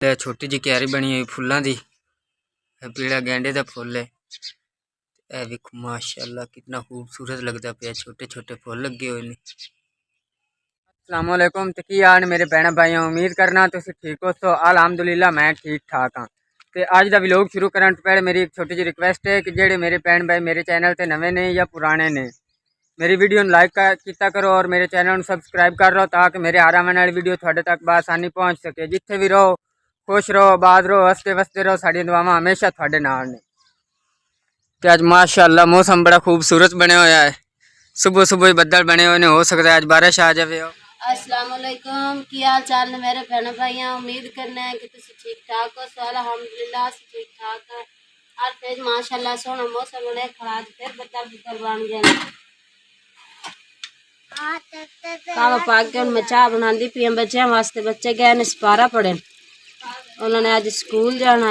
ਇਹ छोटी जी क्यारी बनी हुई फुल्लां दी। पीला गेंडे का फुल है। यह देखो माशाअल्लाह कितना खूबसूरत लगता पे। छोटे छोटे फुल लगे हुए ने। अस्सलाम वालेकुम ते की हाल मेरे भैन भाइयों, उम्मीद करना तुम ठीक हो। तो अलहमदुलिल्लाह मैं ठीक ठाक हाँ। तो अज का व्लॉग शुरू करने तो पहले मेरी एक छोटी जी रिक्वेस्ट है कि जेडे मेरे भैन भाई मेरे चैनल से नवे ने या पुराने ने, मेरी वीडियो लाइक किया करो और मेरे चैनल सबसक्राइब कर लो ताकि मेरे हर आने वाली वीडियो थोड़े तक बआसानी पहुँच सके। जिथे भी रहो खुश रहो, आबाद रहो, हसते वसते रहो। साड़ी दुआवां हमेशा थोड़े नाल ने। ते अज माशाअल्लाह मौसम बड़ा खूबसूरत बने होया है। सुबह सुबह बदल बने हुए ने, हो सकता है आज बारिश आ जाए। अस्सलाम वालेकुम, की हाल चाल ने मेरे भैन भाइयों। उम्मीद करना है कि तुम ठीक ठाक हो। सो अल्हम्दुलिल्लाह ठीक ठाक है। आज फिर माशाअल्लाह सोहना मौसम बने खड़ा, फिर बदल बदल बन गए। कावा पाक के मैं चाह बनाती पी बच्चों वास्ते। बच्चे गए ने सिपारा पढ़े, उन्होंने आज स्कूल जाना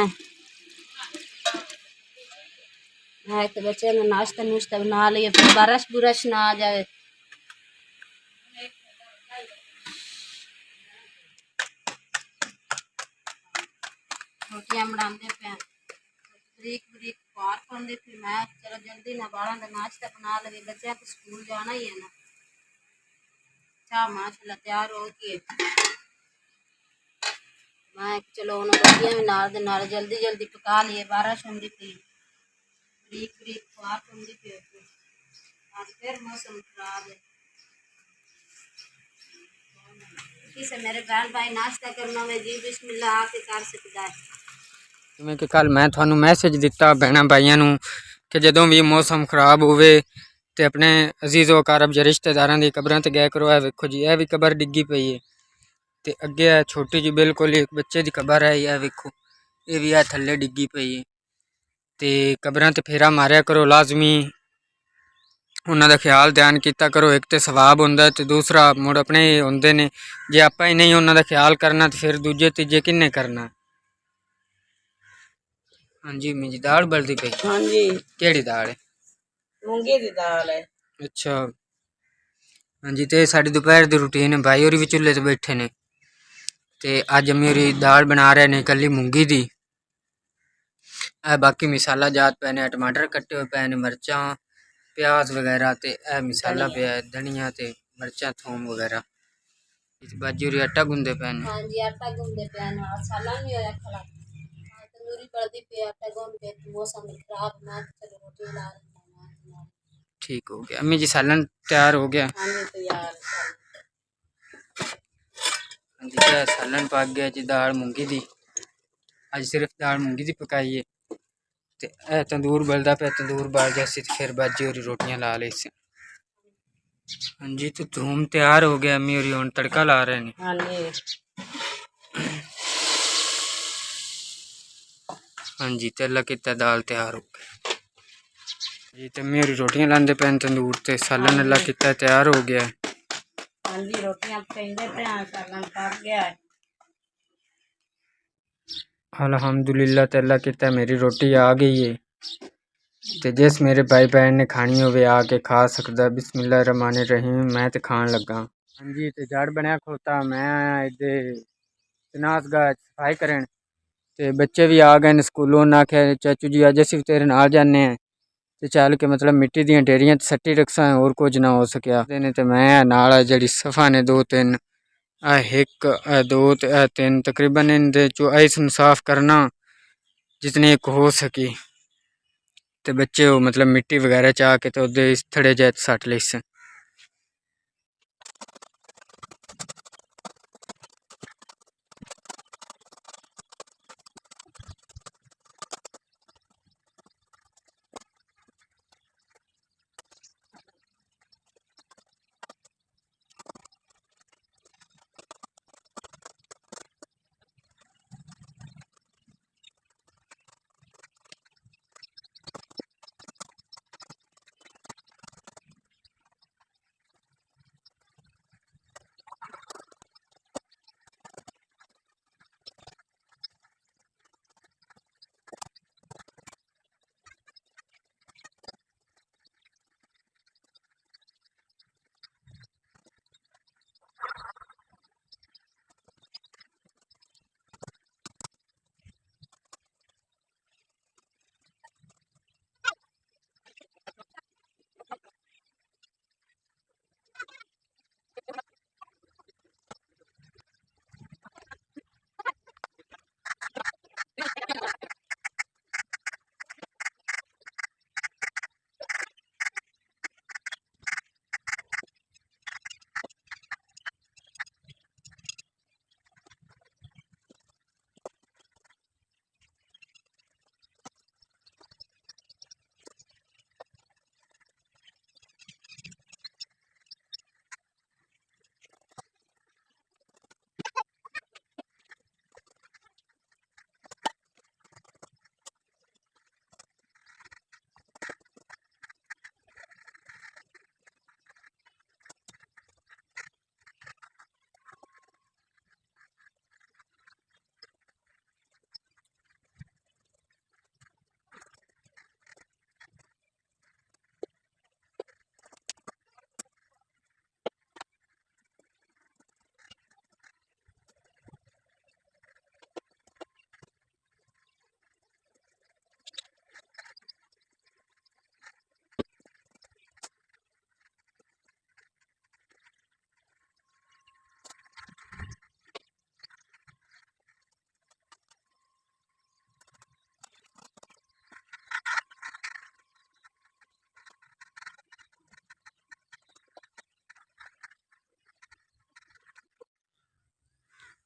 है तो बच्चे ने नाश्ता नुश्ता बना लिया। फिर बारिश बुरश ना आ जाए। रोटियां बनाते पे बरीक बरीक पार पाते। फिर मैं चलो जल्दी ना बालों का नाश्ता बना लगे, बच्चों को स्कूल जाना ही है ना। चाह माशाल्लाह तैयार हो गई। मैं चलो उन्होंने रोटियां भी नाल जल्दी जल्दी पका लिए। बारिश होंगी थी, बरीक बरीक पार पाती थी। आज फिर मौसम खराब है। किसे मेरे बहन भाई नाश्ता करना में जी बिस्मिल्लाह आके कर सकता है। जिवें कि कल मैं थानू मैसेज दिता भैन भाइयों कि जदों भी मौसम खराब होवे ते अपने अजीज़ो कारब या रिश्तेदारां दी कबरां ते गया करो। है वेखो जी, यह भी कबर डिग्गी पई है। ते अगे है छोटी जी बिल्कुल एक बच्चे की कबर है। यह वेखो ये भी है थल्ले डिग्गी पई है। ते कबरां ते फेरा मारिया करो लाजमी। उन्हों का ख्याल ध्यान किया करो। एक तो सवाब होंदा है ते दूसरा मुड़ अपने होंदे ने। जे आपां ही नहीं उन्हों का ख्याल करना तो फिर दूजे तीजे किन्ने करना। हाँ जी मिजी दाल बलदी पई। हाँ जी, केड़ी दाल है? मूंगी दी दाल है। अच्छा हाँ जी। तो साड़ी दोपहर की रूटीन है। भाई और भी चूल्हे ते बैठे ने ते अज मेरी दाल बना रहे ने कली मूंगी दी। बाकी मिसाला जात पे ने, टमाटर कट्टे हुए पे ने, मिर्चा प्याज वगैरह ते मिसाला पे है, धनिया ते मिर्चा थूम वगैरह। बाजी और आटा गूंदे पे ने। हाँ जी, आटा गूंदे पे ना सालन भी होया खड़ा। तंदूरी पड़दी पे आटा गूंद के। मौसम खराब ना चलो रोटी ला रहे। ठीक हो गया अम्मी जी, सालन तैयार हो गया। हाँ जी तैयार है। हाँ जी क्या सालन पक गया जी। दाल मूंगी दी अज सिर्फ दाल मूंगी दी पकाई है। ते तंदूर बलदा पे, तंदूर बाल जैसी फिर बाजी और रोटियां ला ली से। हाँ जी तो थूम तैयार हो गया। अम्मी और हुण तड़का ला रहे हैं। हाँ जी हाँ जी तेला किता दाल तैयार हो गया जी। तो अम्मी और रोटियां लांदे पे तंदूर ते सालन अल्लाह किता तैयार हो गया। हाँ जी रोटियां पकाइंदे पे सालन पक गया है। अल्हम्दुलिल्लाह तेला किता मेरी रोटी आ गई है। ते जिस मेरे भाई बहन ने खानी होवे आके खा सकदा। बिस्मिल्लाहिर्रहमानिर्रहीम। मैं तो खान लगा। हाँ जी तो जड़ बनया खोता। मैं इधे तनास गाह सफाई करन ते बच्चे भी आ गए स्कूलों। उन्हें आख्या चाचू जी अज असीं तेरे नाल जाने ते चल के मतलब मिट्टी दियां ढेरियां सट्टी रखसा और कुछ ना हो सकिया ते मैं नाल जड़ी सफा ने दो तीन एक दो तीन तकरीबन इनदे चो ऐसन साफ करना जितनी एक हो सकी। ते बच्चे वो मतलब मिट्टी वगैरह चाह के तो उदे थड़े जाए सट लिस।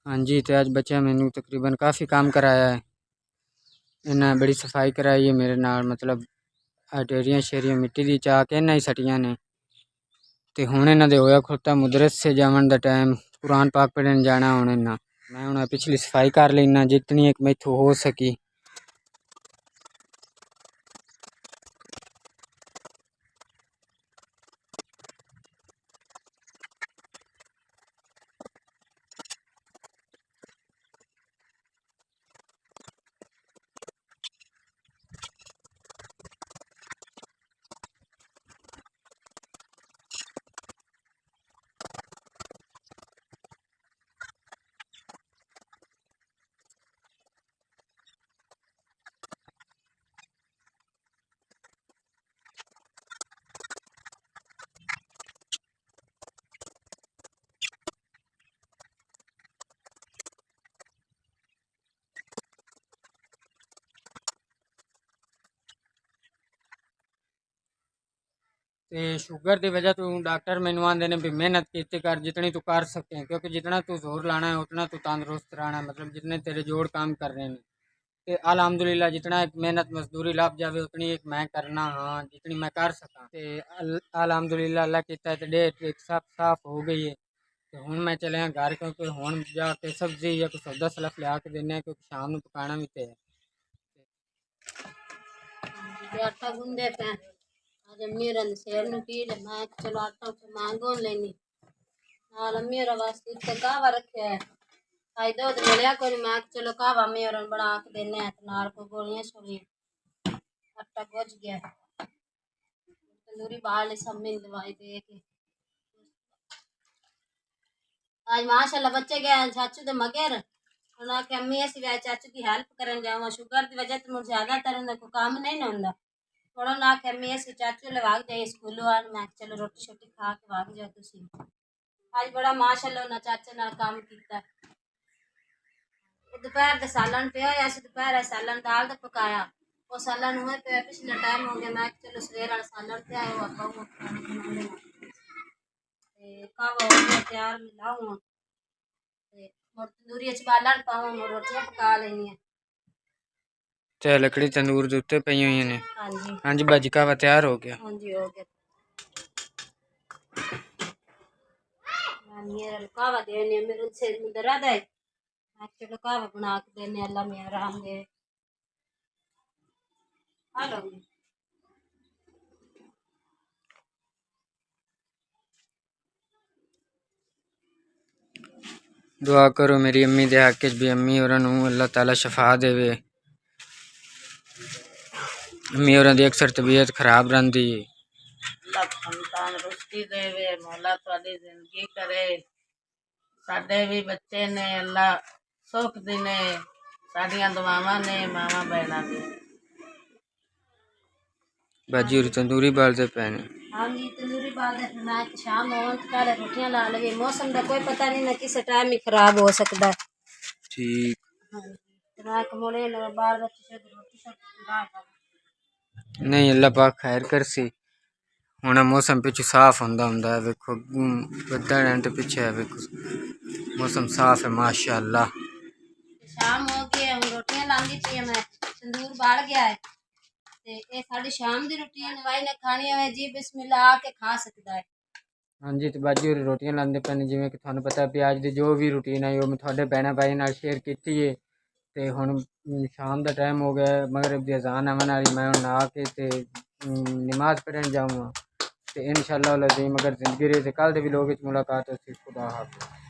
हाँ जी, तो अज बच्चा मैनू तकरीबन काफ़ी काम कराया है। इन्हें बड़ी सफाई कराई है मेरे नाल, मतलब ढेरियां शेरियां मिट्टी दी चा के इन्हें ही सटियां ने। तो हुण इन्हां दे होया खुत्ता मुदरस से जावन दा टाइम, कुरान पाक पढ़न जाना हुण इन्हां। मैं हुण पिछली सफाई कर लेना जितनी एक मैथों हो सकी। ते शुगर की वजह तो डॉक्टर मैनू आंदे ने भी मेहनत कीती कर जितनी तू कर सके, क्योंकि जितना तू जोर लाना है उतना तू तंदुरुस्त रहना है, मतलब जितने तेरे जोड़ काम कर रहे हैं। ते अल्हम्दुलिल्लाह जितना एक मेहनत मजदूरी लग जावे उतनी एक मैं करना, हाँ जितनी मैं कर सका। ते अल्हम्दुलिल्लाह अल्लाह कीता ते डेट एक साफ साफ हो गई है। तो हुण मैं चलिया घर, क्योंकि हुण जाके सब्जी या कुछ सौदा सलफ लिया के देने, क्योंकि शाम को पकाना भी तो है। आटा गूंदे पे आज अम्मी रन शेर नु पीड़ मैं चलो आटा को मांगो लेनी नाल अम्मी रा वास्ते ते कावा रखया है। आई दूध मिलिया कोई मैं चलो कावा अम्मी रन बना के देने नाल को गोलियां छोलियां आटा गुज गया तंदूरी बाल सम्मी दवाई दे के आज माशाल्लाह बच्चे गए चाचू दे मगर उन्हें आखे अम्मी ऐसी गए चाचू की हेल्प करन जावा शुगर की वजह तो मुझे ज्यादातर को काम नहीं ना होंदा थोड़ा ना आखे अम्मी ऐसी चाचू ले भाग जाए स्कूलों आन मैं चलो रोटी शोटी खा के भाग जाओ तुसी आज बड़ा माशाल्लाह ना चाचे नाल काम कीता दोपहर के सालन पे होया सी दोपहर सालन दाल दा पकाया वो सालन हुए पे पिछले टाइम हो गया मैं चलो सवेर वाला सालन पे आया हुआ खाऊंगा खाने बनाने कावा हो गया तैयार मिलाऊंगा और तंदूरी च बालन पाऊंगा रोटियां पका लेनी है। ते लकड़ी तंदूर दे उत्ते पई हुई ने। हाँ जी हाँ जी बाजी कावा तैयार हो गया। हाँ जी हो गया मेरा कावा देने मेरे से मुदरा दे मैं चलो कावा बना के देने अल्लाह में आराम दे आ लो दुआ करो मेरी अम्मी दे हक च भी अम्मी होरां नूं अल्लाह ताला शफा देवे। अम्मी होरां दी अक्सर तबीयत खराब रहिंदी है। अल्लाह तंदुरुस्ती देवे मौला तुहाडी जिंदगी करे साडे भी बच्चे ने अल्लाह सुख दिने साडियां दुआवां ने मावां बहनां दी। बाजी होरी तंदूरी बालदे पे ने। हाँ जी तंदूरी बाल दे मैं शाम हो तो पहले रोटियां ला लगे मौसम का कोई पता नहीं ना किस टाइम ही खराब हो सकता है। ठीक हाँ जी मैं कमोड़े लगा बाल बच्चे से रोटी शोटी ला नहीं अल्लाह पाक खैर करसी। हुण मौसम पिछू साफ हुंदा हुंदा है, वेखो बदल हैं ते पिछे है वेखो मौसम साफ है माशाअल्लाह। शाम हो गई है रोटियां लांदी पई मैं तंदूर बाल गया है ते ये साडी शाम दी रूटीन वाई ने खानी है जी बिस्मिल्लाह आके खा सकदा है। हाँ जी तो बाजी होरी रोटियां लांदे पे ने, जिवें कि तुहानूं पता भी अज दी जो भी रूटीन है वो मैं तुहाडे भैणां भाई नाल शेयर कीती है। ते हुण शाम दा टाइम हो गया, मगरिब दी अज़ान आवन वाली, मैं हुण नहा के ते नमाज पढ़न जाऊँगा। तो इंशाअल्लाह अगर ज़िंदगी रही तो कल दे व्लॉग विच मुलाकात होसी। खुदा हाफिज़।